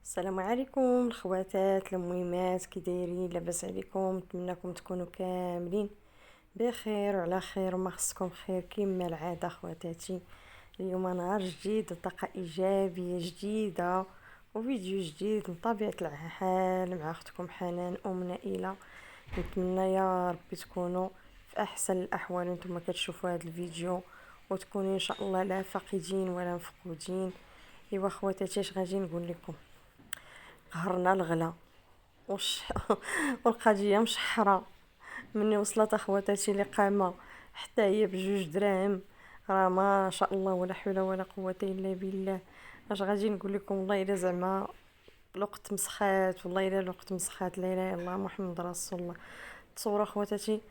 السلام عليكم الخواتات المهمات، كي دايرين؟ لاباس عليكم؟ نتمنىكم تكونوا كاملين بخير وعلى خير وما خصكم خير كما العاده. خواتاتي، اليوم نهار جديد وطاقه ايجابيه جديده وفيديو جديد من طبيعه الحال مع اختكم حنان نائله. نتمنى يا ربي تكونوا في احسن الاحوال وانتم كتشوفوا هذا الفيديو، وتكونوا ان شاء الله لا فاقدين ولا مفقودين. ايوا خواتاتي، اش غادي نقول لكم؟ قهرنا الغلا وش والقضيه مشحره. مني وصلت اخواتاتي لقامه حتى هي بجوج دراهم، راه ما شاء الله ولا حول ولا قوه الا بالله. اش غادي نقول لكم؟ والله الا زعما الوقت مسخات، والله الا الوقت مسخات. لا اله الا الله محمد رسول الله. تصوروا اخواتاتي،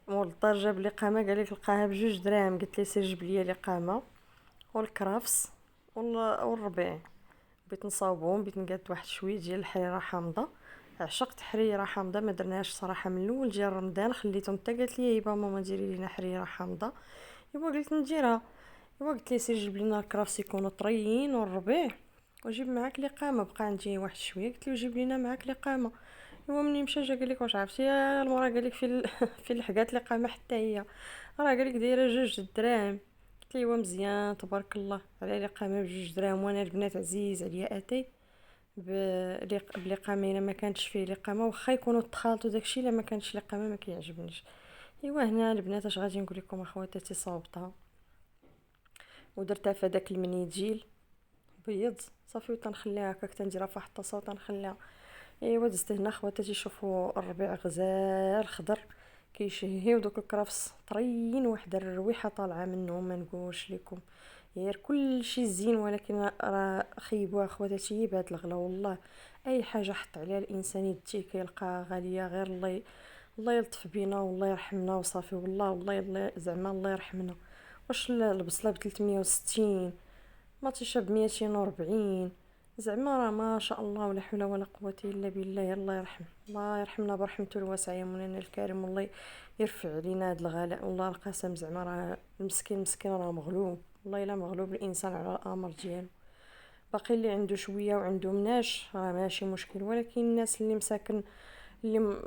مول الدار جاب لي قامه قال لك لقاها بجوج دراهم. قلت لي سير جيب لي لقامه والكرافس والربيع. بغيت نصاوبهم، بغيت نقاد واحد شويه ديال الحريره حامضه. عشقت حريره حامضه، ما درناهاش صراحه من الاول ديال رمضان، خليتهم حتى قالت لي هبه ماما ديري لينا حريره حامضه. ايوا قلت نديرها. ايوا قلت لي سير جيب لنا الكرافس يكونوا طريين والربيع، وجيب معاك لقامه. بقى عندي واحد شويه، قلت له جيب لنا معاك لقامه. ايوا ملي مشى جا قال لك واش عرفتي يا المرا؟ قال لك في لحقات لقامه حتى هي، راه قال لك دايره جوج دراهم. قلت لي مزيان تبارك الله على لقامه بجوج دراهم. وانا البنات عزيز عليا اتاي بلقامه الا ما كانتش فيه لقامه، واخا يكونوا تخالطوا داكشي، الا ما كانتش لقامه ما كيعجبنيش. ايوا هنا البنات اش غادي نقول لكم اخواتاتي؟ صاوبتها ودرتها في داك المنيديل بيض صافي، وتنخليها هكاك، تنديرها في واحد الطاسه وتنخليها. ايوا دزت هنا خواتاتي، شوفوا الربيع غزال خضر كيشهي، ودوك الكرفس طريين، واحد الرويحه طالعه منهم ما نقولش لكم. غير كل شيء زين، ولكن راه خيبوها خواتاتي بهاد الغلا. والله اي حاجه حط عليها الانسان يديه كيلقاها غاليه. غير الله يلطف بينا والله يرحمنا وصافي. والله زعما الله يرحمنا. واش البصله ب 360، ما تيشاب 240، زعما راه ما شاء الله ولا حول ولا قوه الا بالله. الله يرحم، الله يرحمنا برحمته الواسعه يا مولانا الكريم. والله يرفع علينا هذا الغلاء. والله القسم زعما راه المسكين مسكين راه مغلوب. والله الا مغلوب الانسان على الامر ديالو. باقي اللي عنده شويه وعنده مناش راه ماشي مشكل، ولكن الناس اللي مساكن اللي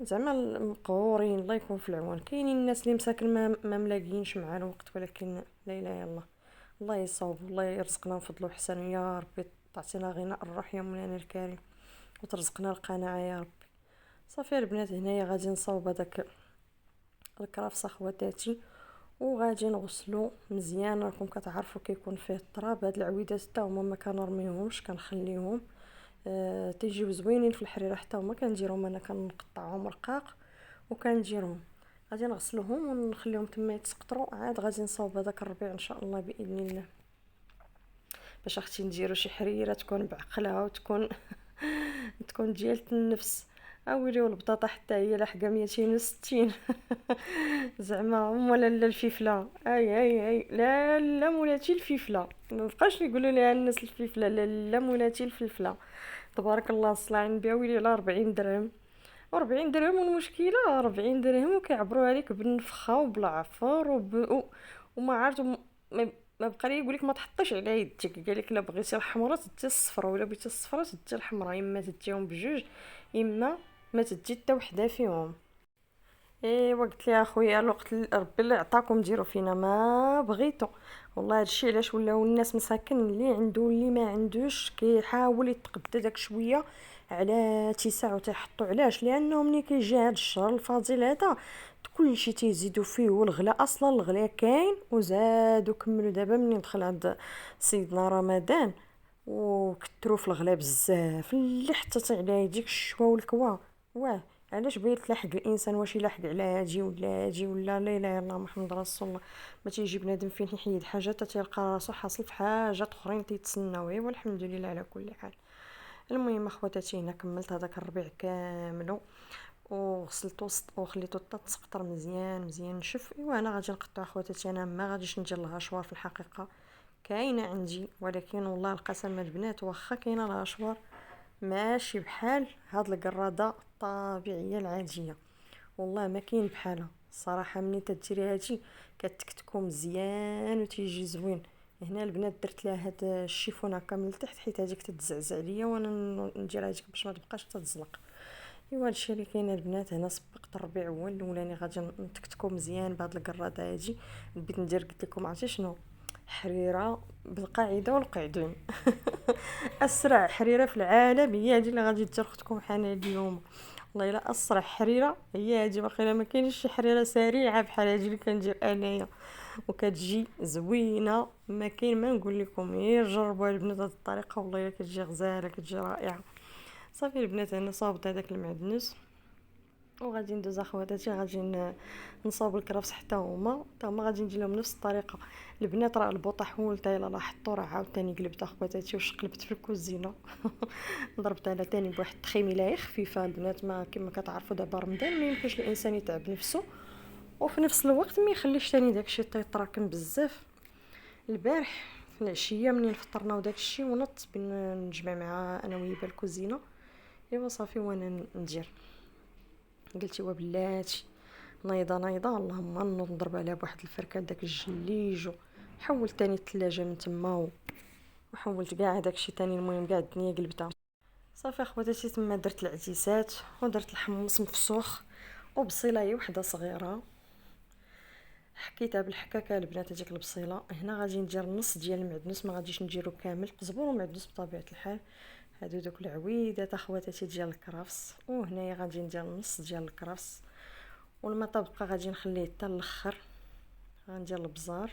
زعما المقهورين الله يكون في العون. كاينين الناس اللي مساكن ما ملاقيينش مع الوقت، ولكن لا اله الا الله. الله يصوب، الله يرزقنا من فضله وحسنه يا ربي. تعطينا غناء الروح يا مولانا الكريم، وترزقنا القناعه يا ربي. صافي البنات، هنايا غادي نصاوب هذاك الكرافس خواتاتي، وغادي نغسلو مزيان. راكم كتعرفوا كيكون فيه التراب. هاد العويدات حتى هما ما كنرميهمش، كنخليهم تيجيو زوينين في الحريره. حتى هما كنديرهم انا، كنقطعهم رقاق وكنديرهم. غادي نغسلوهم ونخليهم تما يتسقطروا، عاد غادي نصاوب هذاك الربيع ان شاء الله باذن الله. باش اختي نديرو شي حريره تكون بعقلها وتكون تكون ديالة النفس. اويلي والبطاطا حتى هي لاحقه 260. زعما هما لا الفلفله، اي لا لا مولاتي الفلفله، ما بقاش يقولوا ليها الناس الفلفله، لا لا مولاتي الفلفله. تبارك الله الصلاه على النبي. ويلي على 40 درهم، 40 درهم. والمشكله 40 درهم وكيعبروا عليك بالنفخه وبالعفر وما عرفت ما بقى لي يقولك ما تحطيش على يدك. قالك لا بغيتي الحمراء تدي الصفراء، ولا بغيتي الصفراء تدي الحمراء. اما تديهم بجوج، اما ما تدي حتى وحده فيهم. ايوا قلت لي اخويا الوقت ربي اللي عطاكم ديروا فينا ما بغيتو. والله هادشي علاش ولاو الناس مساكن اللي عنده واللي ما عندوش كيحاول يتقدى داك شويه على اتساع وتيحطوا. علاش؟ لانه ملي كيجي هاد الشهر الفاضل هذا كلشي تيزيدوا فيه، والغلا اصلا الغلا كاين وزادوا كملوا. دابا ملي دخل عند سيدنا رمضان وكثروا في الغلا بزاف، اللي حطيتي على يديك الشوا والكوا. واه علاش بغيت تلاحق الانسان؟ واش يلاحق على هادي ولا هادي ولا لا اله الا الله محمد رسول الله. ما تيجي بنادم فين يحيد حاجه تلقى راسو حاصل في حاجات اخرين تيتسناو. ايوا الحمد لله على كل حال. المهم اخواتاتي، هنا كملت هذاك الربيع كامل وغسلته وخليته حتى تسقطر مزيان مزيان نشف. ايوا انا غادي نقطع اخواتاتي، انا ما غاديش ندير الهشوار في الحقيقه. كاينه عندي، ولكن والله القسم البنات واخا كاينه الهشوار ماشي بحال هاد القراده الطبيعيه العاديه. والله ما كاين بحالها الصراحه. ملي تديري هادي كتكتكو مزيان وتيجي زوين. هنا البنات درت لها هاد الشيفون هكا من التحت حيت هذيك تتزعزع ليا وانا ندير هذيك باش ما تبقاش تتزلق. ايوا هادشي اللي كاين البنات. هنا سبقت الربيع هو الاولاني غادي نتكتكو مزيان بهاد القراده هادي. بديت ندير قلت لكم عرفتي شنو؟ حريره بالقاعده والقعدون. اسرع حريره في العالم هي هذه اللي غادي دير اختكم حنان اليوم. والله الا اسرع حريره هي هذه. باقي ما كاينش شي حريره سريعه بحال هذه اللي كندير انايا وكتجي زوينه. ما كاين ما نقول لكم غير جربوا البنات هذه الطريقه والله الا كتجي غزاله كتجي رائعه. صافي البنات انا صاوبت هذاك المعدنوس وغادي ندوز اخواتاتي غادي نصاوب الكرفس حتى هما غادي ندير لهم نفس الطريقه. البنات راه البوطه حولتها الا لاحظتوا راه عاوتاني قلبت اخواتاتي وشقلبت في الكوزينه. ضربتها انا تاني بواحد التخيميله خفيفه. البنات ما كما كتعرفوا دابا رمضان ما يمكنش الانسان يتعب نفسه وفي نفس الوقت ما يخليش تاني داكشي يتراكم بزاف. البارح في العشيه منين فطرنا وداكشي ونط بين نجمع مع انا وهبه الكوزينه. ايوا صافي وانا ندير قلت ايوا بلاتي نايضه اللهم نوض نضرب عليها بواحد الفركه داك الجليج. حولت تاني الثلاجه من تما وحولت كاع داكشي تاني. المهم كاع الدنيا قلبتها. صافي اخواتاتي تما درت العديسات ودرت الحمص مفسوخ وبصيله هي وحده صغيره حكيتها بالحكاكه البنات. هذيك البصيله هنا غادي ندير نص ديال المعدنوس ما غاديش نديرو كامل قزبر ومعدنوس بطبيعه الحال. هادو دوك العويدات اخواتاتي ديال الكرفس. وهنايا غادي ندير نص ديال الكرفس والما تبقى غادي نخليه حتى الاخر. غندير البزار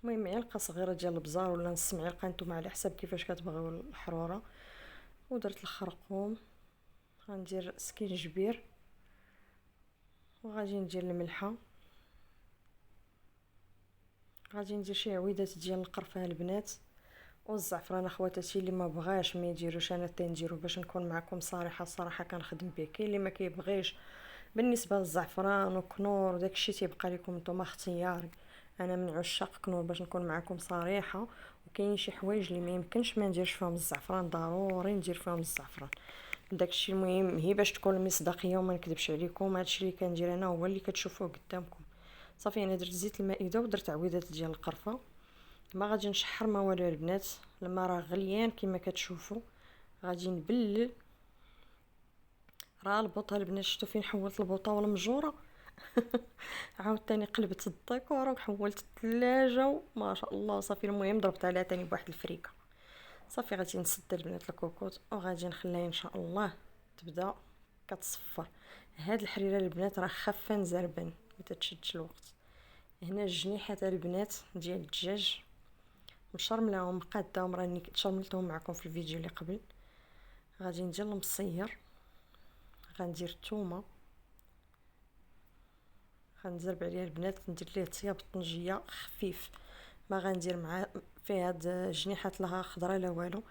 المهم معلقه صغيره ديال البزار ولا نص معلقه نتوما على حسب كيفاش كتبغيو الحروره. ودرت الخرقوم غندير سكينجبير وغادي ندير الملحه. غادي ندير شي عويدات ديال القرفه البنات والزعفران اخواتاتي. اللي ما بغاش ما يديروش انا تنديرو باش نكون معكم صريحه. الصراحه كنخدم به. كاين اللي ما كيبغيش. بالنسبه للزعفران وكنور وداكشي تيبقى لكم نتوما اختياري. انا من عشاق كنور باش نكون معكم صريحه. وكاين شي حوايج اللي ما يمكنش ما نديرش فيهم الزعفران ضروري ندير فيهم الزعفران. داكشي المهم هي باش تكون المصداقيه وما نكذبش عليكم. هادشي اللي كندير انا هو اللي كتشوفوه قدامكم. صافي انا درت زيت المائده ودرت عويدات ديال القرفه. ما غادي نشحر ما والو البنات. الماء راه غليان كما كتشوفوا. غادي نبلل. راه البوطه البنات شفتوا فين حولت البوطه والمجوره. عاوتاني قلبت الديكور وحولت الثلاجه وما شاء الله. صافي المهم ضربت عليها تاني بواحد الفريكه. صافي غادي نسد البنات الكوكوط وغادي نخليها ان شاء الله تبدا كتصفر. هاد الحريره البنات راه خافه نزربن ما تتشدش الوقت. هنا الجنيحات البنات ديال الدجاج مشرملاهم قاداهم راني شرملتهم معكم في الفيديو اللي قبل. غادي ندير المصير غندير الثومه غنزرب عليها البنات ندير ليه طياب الطنجيه خفيف. ما غندير مع فيه هاد الجنيحات لا خضراء لا والو.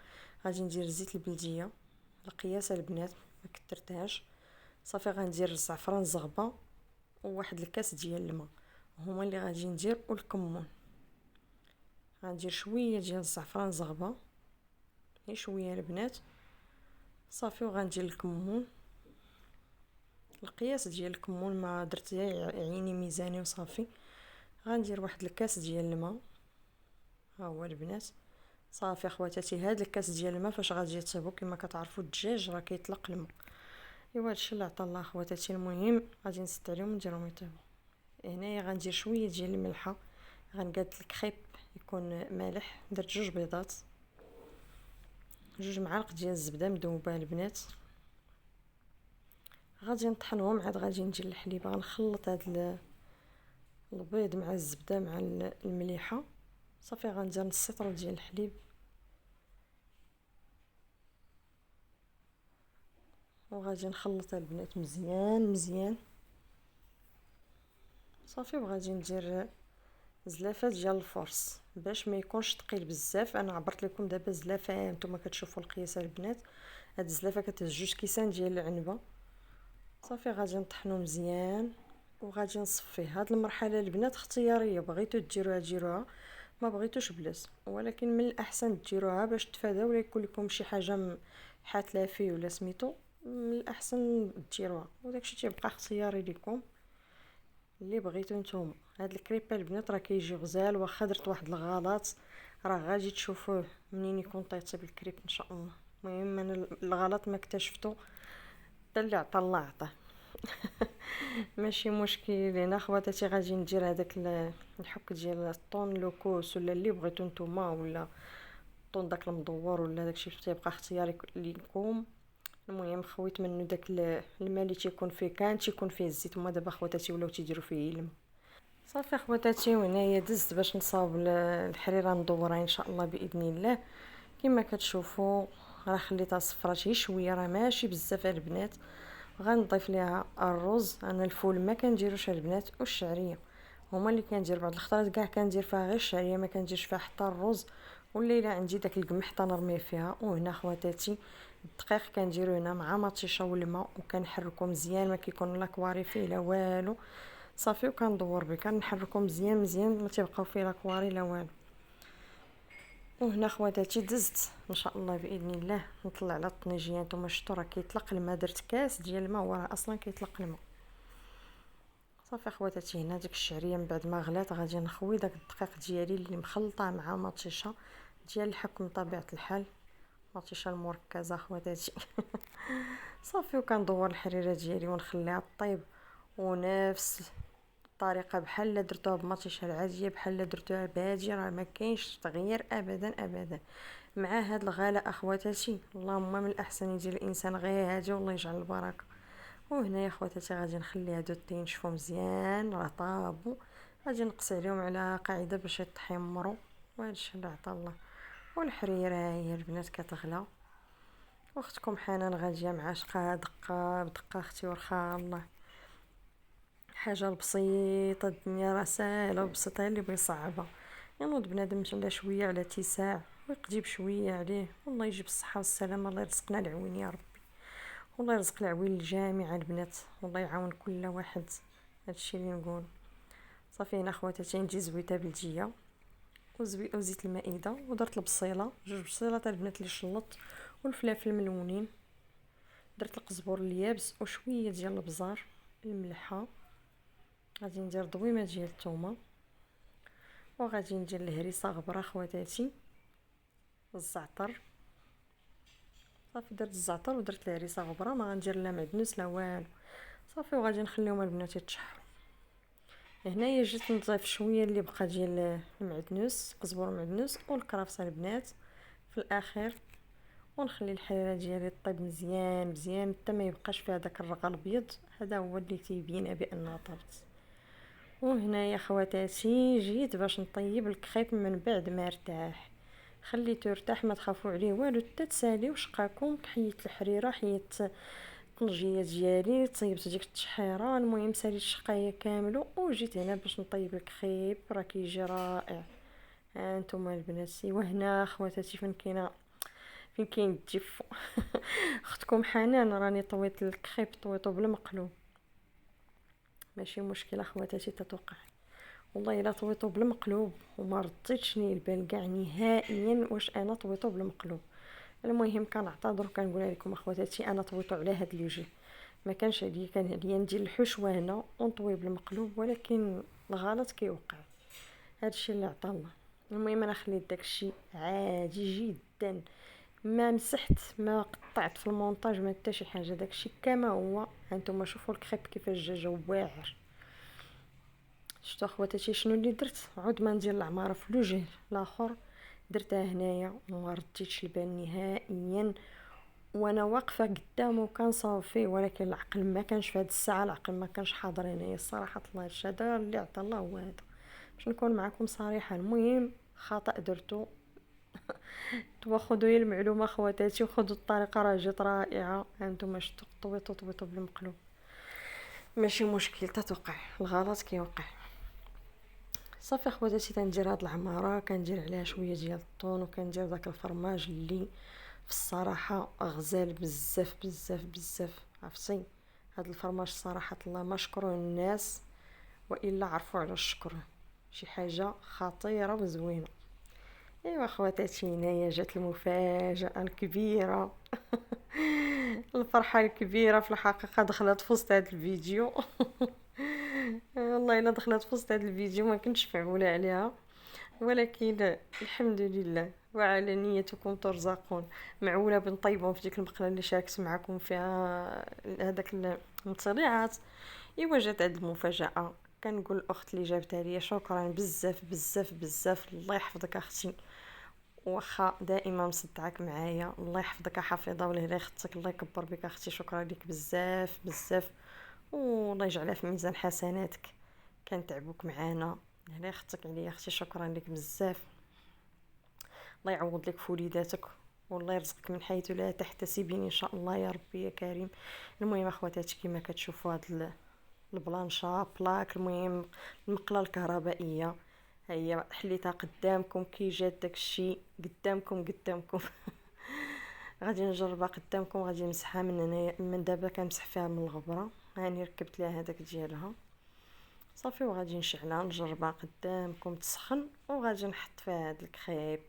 غادي ندير زيت البلديه القياس البنات ما كثرتهاش. صافي غندير الزعفران زغبه وواحد الكاس ديال الماء هما اللي غادي ندير. والكمون غندير شويه ديال الزعفران زغبه غير شويه البنات. صافي وغندير الكمون القياس ديال الكمون ما درت عيني ميزاني وصافي. غندير واحد الكاس ديال الماء ها هو البنات. صافي اخواتاتي هاد الكاس ديال الماء فاش غادي يطيبوا كما كتعرفوا الدجاج راه كيطلق الماء. ايوا هادشي اللي عطا الله اخواتاتي. المهم غادي نسد عليهم ونديرهم يطيبوا. هنايا غندير شويه ديال الملحه. غنقاد الكريب يكون مالح. درت 2 بيضات 2 معالق ديال الزبده مذوبه البنات. غادي نطحنهم عاد غادي ندير الحليب. غنخلط هاد البيض مع الزبده مع المليحه. صافي غندير نص لتر ديال الحليب وغادي نخلط البنات مزيان مزيان. صافي وغادي ندير زلافه ديال الفرص باش ما يكونش ثقيل بزاف. انا عبرت لكم دابا زلافه نتوما كتشوفوا القياس البنات. هاد الزلافه كتهز 2 كيسان ديال العنبه. صافي غادي نطحنو مزيان وغادي نصفيه. هاد المرحله البنات اختياريه بغيتو ديروها ديروها ما بغيتوش بلاص. ولكن من الاحسن ديروها باش تفاداو ولا يكون لكم شي حاجه حاتله فيه ولا سميتو. من الاحسن ديروها وداكشي تيبقى اختياري لكم. اللي بغيتو نتوما. هاد الكريبه البنات راه كيجي غزال، واخا درت واحد الغلط راه غادي تشوفوه منين يكون طيبت بالكريب ان شاء الله. المهم انا الغلط ما اكتشفتو حتى اللي عطا الله عطاه. ماشي مشكل. هنا خواتاتي غادي ندير هذاك الحك ديال الطون لوكوس ولا اللي بغيتو نتوما، ولا الطون داك المدور ولا داكشي تيبقى اختياري ليكم. المهم خويت منه داك الماء اللي تيكون فيه، كان تيكون فيه الزيت، هما دابا خواتاتي ولاو تيديروا فيه الماء. صافي خواتاتي، وهنايا دزت باش نصاوب الحريره مدوره ان شاء الله باذن الله. كما كتشوفوا راه خليتها صفرات شويه، راه ماشي بزاف البنات. غنضيف ليها الرز. انا الفول ما كنديروش البنات، والشعريه هما اللي كندير. بعض الخطرات كاع كندير فيها غير الشعريه، ما كنديرش فيها حتى الرز. والليله عندي داك القمح حتى نرميه فيها. وهنا خواتاتي الدقيق كنديرو هنا مع مطيشه والماء، وكنحركو مزيان، ما كيكون لا كواري فيه لا والو. صافي وكندور به، كنحركو مزيان مزيان، ما تيبقاو فيه لا كواري لا والو. وهنا خواتاتي دزت ان شاء الله باذن الله نطلع على الطنجيه. نتوما شفتوا راه كيطلق الماء، درت كاس ديال الماء وراه اصلا كيطلق الماء. صافي خواتاتي، هنا ديك الشعريه من بعد ما غلات غادي نخوي داك الدقيق ديالي اللي مخلطه مع مطيشه ديال الحكم بطبيعه الحال، مطيشه المركزه خواتاتي. صافي وكندور الحريره ديالي ونخليها طيب، ونفس الطريقه بحال درتوها بمطيشه العاديه، بحال درتوها بهادي، راه ما كاينش تغيير ابدا ابدا. مع هاد الغلاء اخواتاتي اللهم من الاحسن يجي الانسان غير هادي والله يجعل البركه. وهنا يا خواتاتي غادي نخلي هادو ينشفوا مزيان، راه طابو. غادي نقص عليهم على قاعده باش يتحمروا، وهادشي اللي عطا الله. والحريره هي البنات كتغلى. واختكم حنان غاديه معاشقه دقه بدقه اختي ورخا الله. حاجه بسيطه، الدنيا راه ساهله وبسيطه، اللي بغي صعبه ينوض بنادم على شويه على اتساع ويقضي بشويه عليه. والله يجيب الصحه والسلامه، الله يرزقنا العون يا ربي، والله يرزق العوين الجامع البنات، والله يعاون كل واحد. هادشي اللي نقول. صافي هنا خواتاتي ندي زويته بلديه وزيت المائده، ودرت البصيله، جوج بصيلات البنات اللي شلط، والفلافل الملونين، درت القزبور اليابس وشويه ديال البزار الملحه. غادي ندير ضويمه ديال الثومه، وغادي ندير الهريسه غبره خواتاتي، الزعتر. صافي درت الزعتر ودرت الهريسه غبره، ما غندير لا معدنوس لا والو. صافي وغادي نخليهم البنات يتشحروا. هنايا جيت نضيف شويه اللي بقى ديال المعدنوس، قزبر معدنوس والكرافس البنات في الاخير. ونخلي الحريره ديالي طيب مزيان مزيان حتى ما يبقاش فيها داك الرغا الابيض، هذا هو اللي تيبين بانها طابت. وهنايا خواتاتي جيت باش نطيب الكخيب من بعد ما ارتاح. خليته يرتاح، ما تخافوا عليه والو، حتى تساليو شقاكم. حيت الحريره، حيت الطنجيه ديالي، طيبت ديك التشحيره. المهم ساليت الشقايه كامله وجيت هنا باش نطيب الكخيب، راه كيجي رائع. ها نتوما البنات. وهنا خواتاتي فين كاين الدفو. اختكم حنان راني طويت الكخيب، طويتو بالمقلوب. ماشي مشكله خواتاتي تتوقع. والله الا طويتو بالمقلوب وما رديتشني البال كاع نهائيا واش انا طويتو بالمقلوب. المهم كنعتذر وكنقول لكم اخواتاتي انا طويتو على هاد الوجه، ما كانش عليا، كان عليا ندير الحشوه هنا ونطوي بالمقلوب، ولكن الغلط كيوقع. هادشي اللي عطا الله. المهم انا خليت داكشي عادي جدا، ما مسحت ما قطعت في المونتاج ما حتى شي حاجه، داكشي كما هو. هانتوما شوفوا الكريب كيفاش جا واعر. شفتوا اخواتاتي شنو اللي درت؟ عود ما ندير العماره في الوجه الاخر، درتها هنايا وما رديتش البال نهائيا، وانا واقفه قدامه وكنصاوب فيه، ولكن العقل ما كانش في هذه الساعه، العقل ما كانش حاضر هنايا الصراحه. الله هذا اللي عطا الله هو هذا، باش نكون معكم صريحه. المهم خطا درتو. خذوا المعلومه خواتاتي وخذوا الطريقه، راه جات رائعه. هانتوما شفتوا طويتو بالمقلوب، ماشي مشكل، تتوقع الغلط كيوقع. صافي خواتاتي تندير هاد العماره، كندير عليها شويه ديال الطون، وكندير داك الفرماج اللي في الصراحه غزال بزاف بزاف بزاف. عرفتي هاد الفرماج صراحه الله ما شكروا الناس والا عرفوا على الشكر، شي حاجه خطيره وزوينه. ايوا خواتاتي هنايا جات المفاجاه الكبيره. الفرحه الكبيره في الحقيقه دخلت في وسط هذا الفيديو. والله الا دخلت في وسط هذا الفيديو ما كنتش فعولة عليها، ولكن الحمد لله وعلى نيتكم ترزقون. معولة بنطيبهم في ديك المقلة اللي شاركت معكم فيها هذاك المطلعات. ايوا جات هاد المفاجأة، كنقول الاخت اللي جابتها ليا شكرا بزاف بزاف بزاف، الله يحفظك اختي، واخا دائما مصدعك معايا، الله يحفظك حافظه ولهلا اختك، الله يكبر بك اختي، شكرا لك بزاف بزاف، والله يجعلها في ميزان حسناتك، كنتعبوك معانا، لهلا اختك عليا اختي، شكرا لك بزاف، الله يعوض لك في وليداتك، والله يرزقك من حيث لا تحتسبين ان شاء الله يا ربي يا كريم. المهم اخواتاتي كما كتشوفوا هاد البلانشا بلاك، المهم المقله الكهربائيه هي حليتها قدامكم كي جات داكشي قدامكم. غادي نجربها قدامكم، غادي نمسحها من هنايا، من دابا كنمسح فيها من الغبره، هاني ركبت لها هذاك ديالها صافي، وغادي نشعلها نجربها قدامكم تسخن، وغادي نحط فيها هذا الكريب.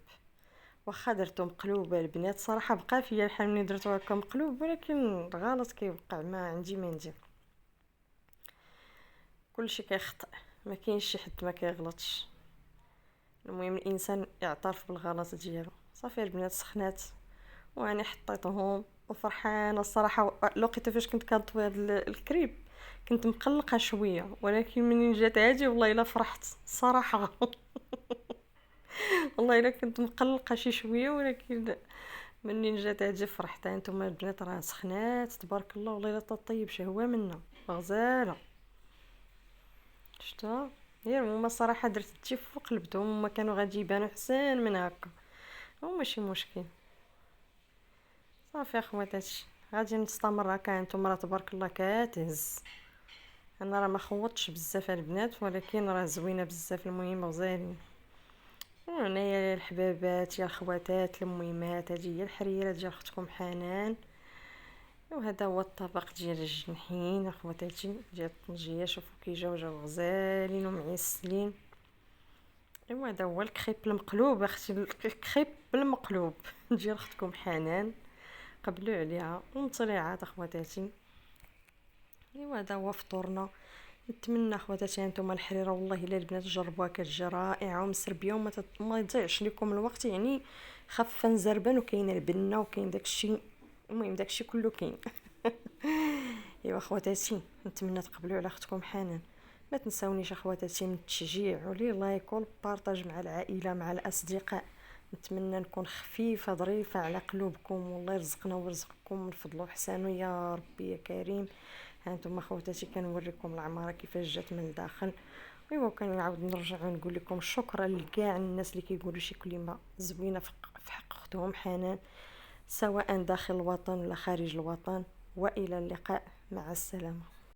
واخا درتو مقلوبه البنات صراحه بقى فيا الحال ملي درتو هكا مقلوب، ولكن غلط كيوقع، ما عندي ما ندير، كلشي كيخطئ، ما كاينش شي حد ما كيغلطش، المهم الانسان يعترف بالغلط ديالو. صافي البنات سخنات وانا حطيتهم وفرحانه الصراحه. لقيت فاش كنت كنطوي هاد الكريب كنت مقلقه شويه، ولكن منين جات هادي والله الا فرحت الصراحه. والله الا كنت مقلقه شي شويه، ولكن منين جات هادي فرحت. هانتوما البنات راه سخنات تبارك الله، والله الا تطيب شهوه منا غزاله، شتا غير هما الصراحه درت التيف وقلبتهم، هما كانوا غادي يبانوا حسان من هكا، هو ماشي مشكل. صافي اخواتاتي غادي نستمر هكا، نتوما راه تبارك الله كتهز، انا راه ما خوضتش بزاف على البنات، ولكن راه زوينه بزاف، المهم غزالين. وهنايا الحبابات يا الخواتات المهمات، هذه هي الحريره ديال اختكم حنان، وهذا هو الطبق ديال الجنحين اخواتاتي ديال الطنجيه، شوفوا كي جاو غزالين ومعسلين. ايوا هذا هو الكريب المقلوب اختي، الكريب بالمقلوب ديال اختكم حنان، قبلوا عليها ومطلعات اخواتاتي. ايوا هذا هو فطورنا. نتمنى اخواتاتي هانتوما الحريره والله الا البنات جربوها كتجي رائعه ومسربيه، وما يضيعش لكم الوقت، يعني خفه نزربان وكاين البنه وكاين داكشي، المهم داكشي كله كاين. ايوا اخواتاتي نتمنى تقبلوا على اختكم حنان، ما تنساونيش اخواتاتي من التشجيع ولي لايك والبارطاج مع العائله مع الاصدقاء. نتمنى نكون خفيفه ظريفه على قلوبكم، والله يرزقنا ويرزقكم من فضله وحسانه يا ربي يا كريم. هانتوما خواتاتي كنوريكم العماره كيفاش جات من الداخل. ايوا كنعاود نرجع ونقول لكم شكرا لكاع الناس اللي كيقولوا شي كلمه زوينه في حق اختهم حنان، سواء داخل الوطن ولا خارج الوطن. والى اللقاء، مع السلامه.